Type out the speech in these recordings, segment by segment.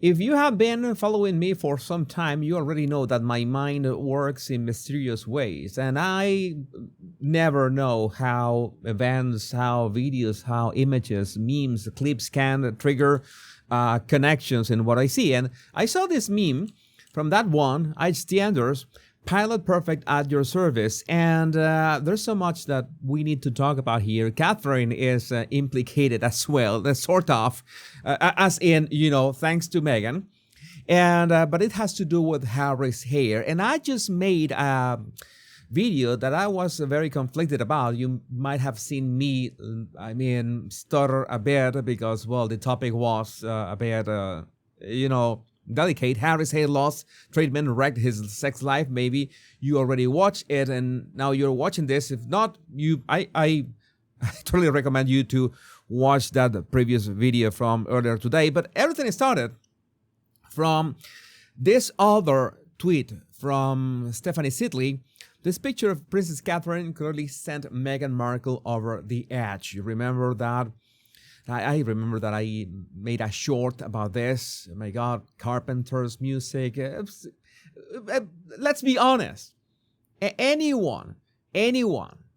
If you have been following me for some time, you already know that my mind works in mysterious ways, and I never know how events, how videos, how images, memes, clips can trigger connections in what I see. And I saw this meme from that one, H.T. Anders, Pilot Perfect at your service. And there's so much that we need to talk about here. Catherine is implicated as well, sort of, as in, thanks to Meghan. And but it has to do with Harry's hair. And I just made a video that I was very conflicted about. You might have seen me, stutter a bit because, well, the topic was a bit, delicate. Harry's hair loss treatment wrecked his sex life. Maybe you already watched it and now you're watching this. If not, I totally recommend you to watch that previous video from earlier today. But everything started from this other tweet from Stephanie Sidley. This picture of Princess Catherine clearly sent Meghan Markle over the edge. You remember that? I remember that I made a short about this. Oh my God, Carpenter's music. Let's be honest. Anyone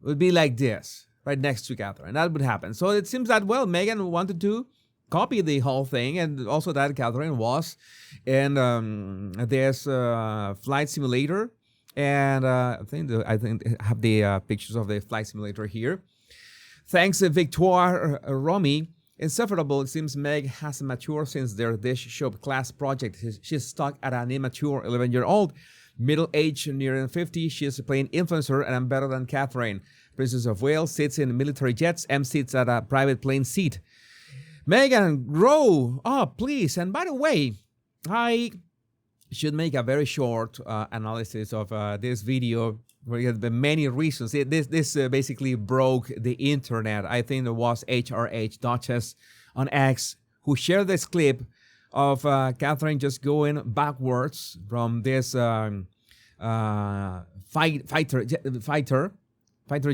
would be like this right next to Catherine. That would happen. So it seems that, well, Meghan wanted to copy the whole thing, and also that Catherine was in this flight simulator. And I think I have the pictures of the flight simulator here. Thanks to Victoire Romy. Insufferable, it seems Meg has matured since their Dish Show class project. She's stuck at an immature 11-year-old. Middle-aged, nearing 50, she is playing influencer, and I'm better than Catherine. Princess of Wales sits in military jets. M sits at a private plane seat. Meghan, grow up, please. And by the way, I should make a very short analysis of this video. There have been many reasons. This basically broke the internet. I think it was HRH Duchess on X who shared this clip of Catherine just going backwards from this fighter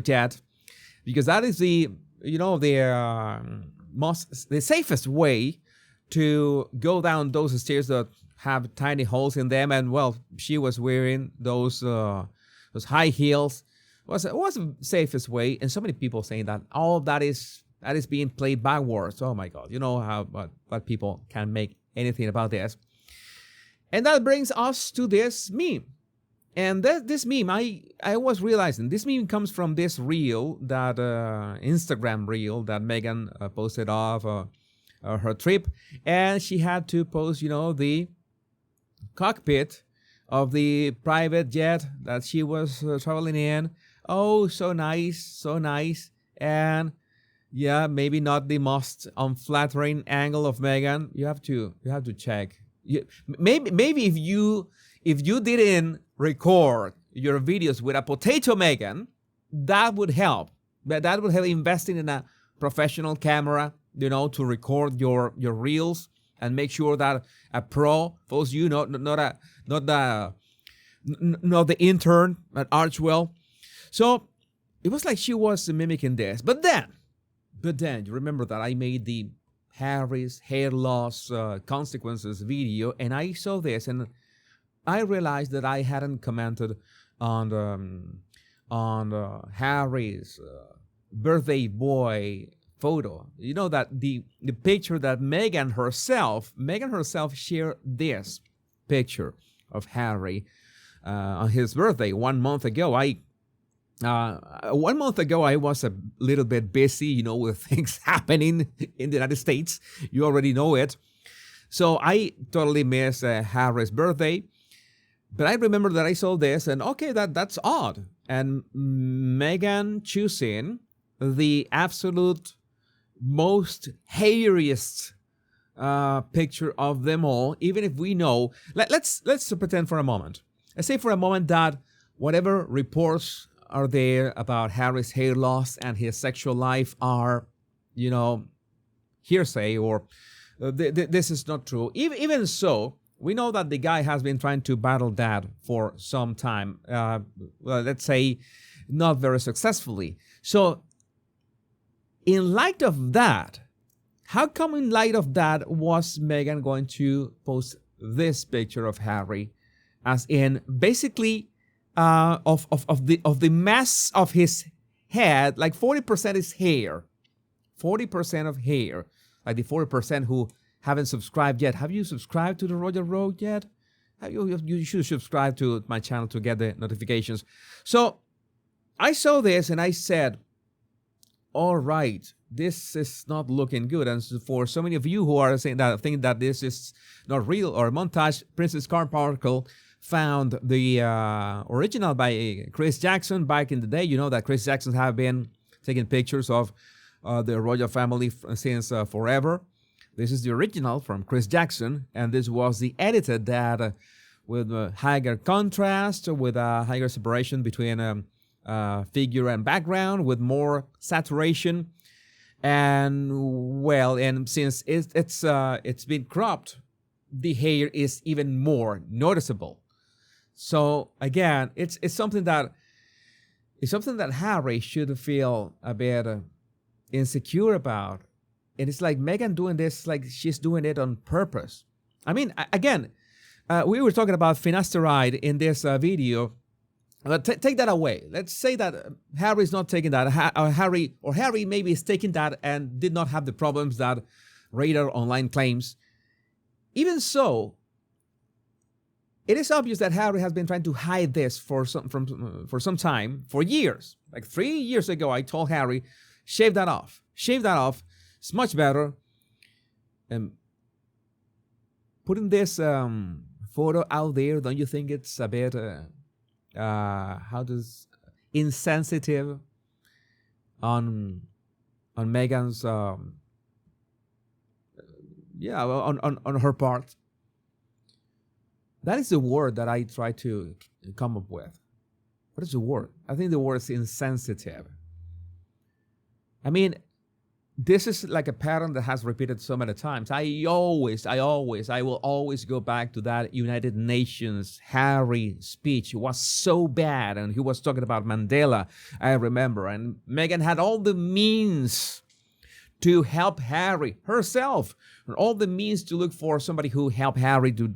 jet, because that is the the safest way to go down those stairs that have tiny holes in them. And well, she was wearing those high heels. Was the safest way. And so many people saying that all of that is being played backwards. Oh my God, you know how what people can make anything about this. And that brings us to this meme. And this meme, I was realizing this meme comes from this reel, that Instagram reel that Meghan posted of her trip, and she had to post, the cockpit of the private jet that she was traveling in. Oh, so nice. And yeah, maybe not the most unflattering angle of Meghan. You have to check. Maybe if you didn't record your videos with a potato Meghan, that would help. That would help investing in a professional camera, to record your reels and make sure that a pro follows you, not the intern at Archwell. So it was like she was mimicking this. But then you remember that I made the Harry's hair loss consequences video, and I saw this and I realized that I hadn't commented on Harry's birthday boy photo. You know that the picture that Meghan herself shared this picture of Harry on his birthday 1 month ago. 1 month ago, I was a little bit busy, with things happening in the United States. You already know it. So I totally missed Harry's birthday. But I remember that I saw this and okay, that's odd. And Meghan choosing the absolute most hairiest picture of them all, even if we know. Let's pretend for a moment. Let's say for a moment that whatever reports are there about Harry's hair loss and his sexual life are, hearsay, or this is not true. Even so, we know that the guy has been trying to battle that for some time. Well, let's say not very successfully. So in light of that, how come in light of that was Meghan going to post this picture of Harry, as in basically of the mess of his head, like 40% is hair, 40% of hair, like the 40% who haven't subscribed yet. Have you subscribed to the Royal Road yet? You should subscribe to my channel to get the notifications. So I saw this and I said, all right, this is not looking good. And for so many of you who are saying that, think that this is not real or montage, Princess Carmichael found the original by Chris Jackson back in the day. You know that Chris Jackson have been taking pictures of the royal family since forever. This is the original from Chris Jackson, and this was the edited that with higher contrast, with a higher separation between figure and background, with more saturation, and well, and since it's been cropped, the hair is even more noticeable. So again, it's something that Harry should feel a bit insecure about. And it's like Meghan doing this, like she's doing it on purpose. I mean, again, we were talking about finasteride in this video. Take that away. Let's say that Harry's not taking that. Harry maybe is taking that and did not have the problems that Radar Online claims. Even so, it is obvious that Harry has been trying to hide this for some time, for years. Like 3 years ago, I told Harry, shave that off. Shave that off. It's much better. And putting this photo out there, don't you think it's a bit, insensitive on Meghan's, on her part? That is the word that I try to come up with. What is the word? I think the word is insensitive. I mean, this is like a pattern that has repeated so many times. I will always go back to that United Nations Harry speech. It was so bad, and he was talking about Mandela, I remember. And Meghan had all the means to help Harry herself, and all the means to look for somebody who helped Harry to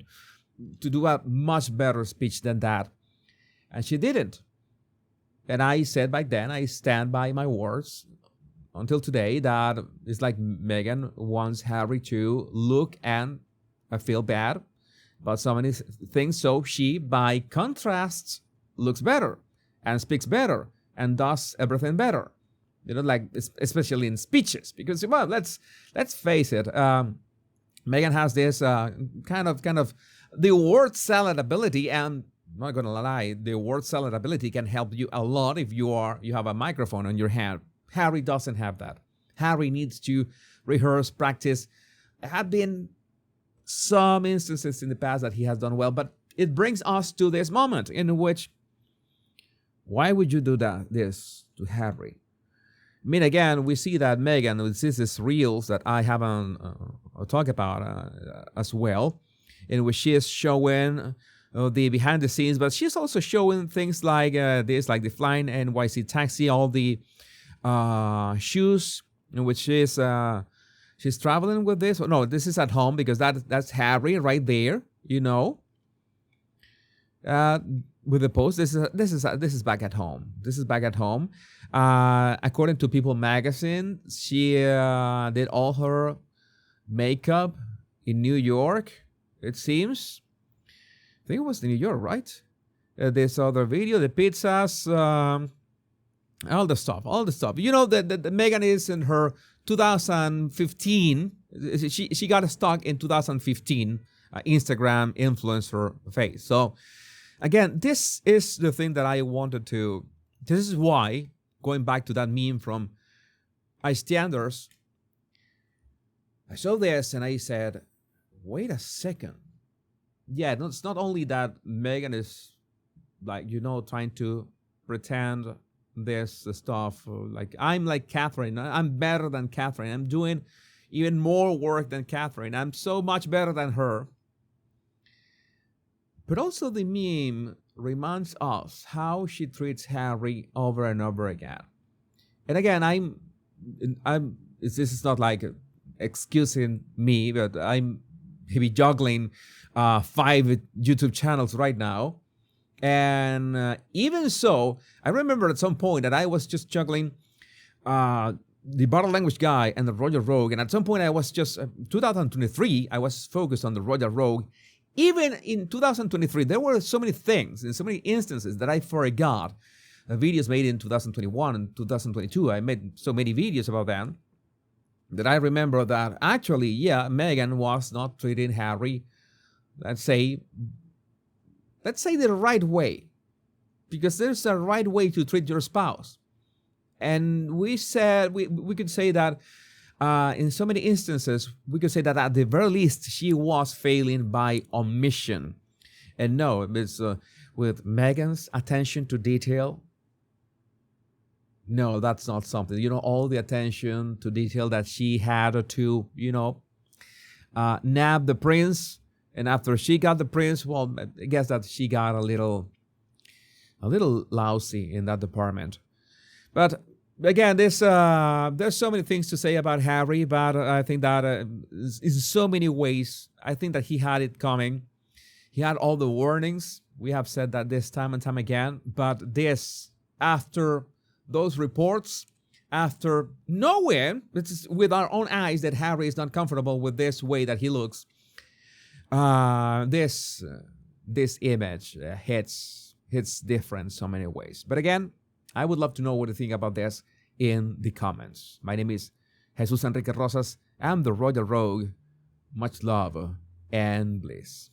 do a much better speech than that. And she didn't. And I said back then, I stand by my words until today, that it's like Meghan wants Harry to look and feel bad about so many things, so she, by contrast, looks better and speaks better and does everything better. You know, like especially in speeches, because well, let's face it, Meghan has this kind of the word salad ability, and I'm not gonna lie, the word salad ability can help you a lot if you have a microphone on your hand. Harry doesn't have that. Harry needs to rehearse, practice. There have been some instances in the past that he has done well, but it brings us to this moment in which, why would you do this to Harry? I mean, again, we see that Meghan, with these reels that I haven't talked about as well, in which she is showing the behind the scenes, but she's also showing things like this, like the flying NYC taxi, all the shoes in which she's traveling with this. No, this is at home, because that's Harry right there, you know. With the post, this is back at home. This is back at home. According to People magazine, she did all her makeup in New York, it seems. I think it was in New York, right? This other video, the pizzas, all the stuff. You know that Meghan is in her 2015. She got stuck in 2015 Instagram influencer phase. So again, this is the thing that I wanted to. This is why, going back to that meme from iStanders, I saw this and I said, wait a second. Yeah, it's not only that Meghan is, like, you know, trying to pretend this stuff, like I'm like Catherine, I'm better than Catherine, I'm doing even more work than Catherine, I'm so much better than her. But also the meme reminds us how she treats Harry over and over again. And again, this is not like excusing me, but I'm maybe juggling 5 YouTube channels right now. And even so, I remember at some point that I was just juggling the Bottle Language Guy and the Royal Rogue. And at some point I was just, 2023, I was focused on the Royal Rogue. Even in 2023, there were so many things and so many instances that I forgot. Videos made in 2021 and 2022, I made so many videos about them that I remember that actually, yeah, Meghan was not treating Harry, let's say the right way. Because there's a right way to treat your spouse. And we said, we could say that in so many instances, we could say that at the very least, she was failing by omission. And no, it's with Meghan's attention to detail. No, that's not something. You know, all the attention to detail that she had to, nab the prince. And after she got the prince, well, I guess that she got a little lousy in that department. But again, there's so many things to say about Harry, but I think that in so many ways, I think that he had it coming. He had all the warnings. We have said that this time and time again. But this, after those reports, after knowing with our own eyes that Harry is not comfortable with this way that he looks, this image hits different in so many ways. But again, I would love to know what you think about this in the comments. My name is Jesus Enrique Rosas. I'm the Royal Rogue. Much love and bliss.